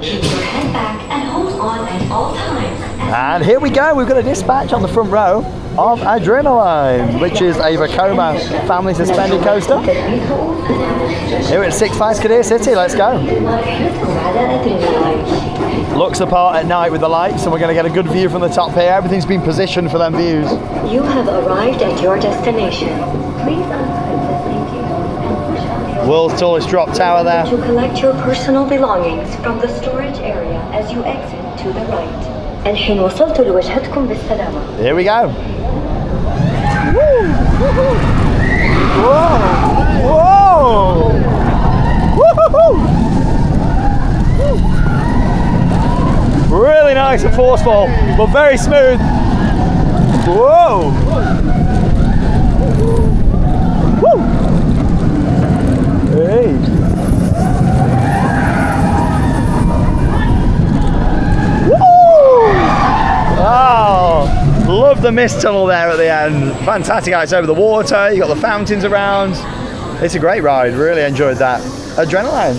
Keep your head back and hold on at all times. And here we go, we've got a dispatch on the front row of Adrena-Line, which is a Vekoma Family Suspended Coaster. Here at Six Flags Qiddiya City, let's go. Looks the part at night with the lights, and we're going to get a good view from the top here. Everything's been positioned for them views. You have arrived at your destination. Please unclip the safety belt and push on your World's tallest drop tower there. to collect your personal belongings from the storage area as you exit to the right. الحين وصلتوا لوجهتكم بالسلامة. Here we go. Woo! Whoa! Whoa! Woo-hoo-hoo! Really nice and forceful, but very smooth. Whoa! Woo! Hey! Oh, love the mist tunnel there at the end. Fantastic, it's over the water, you got the fountains around. It's a great ride, really enjoyed that. Adrena-Line.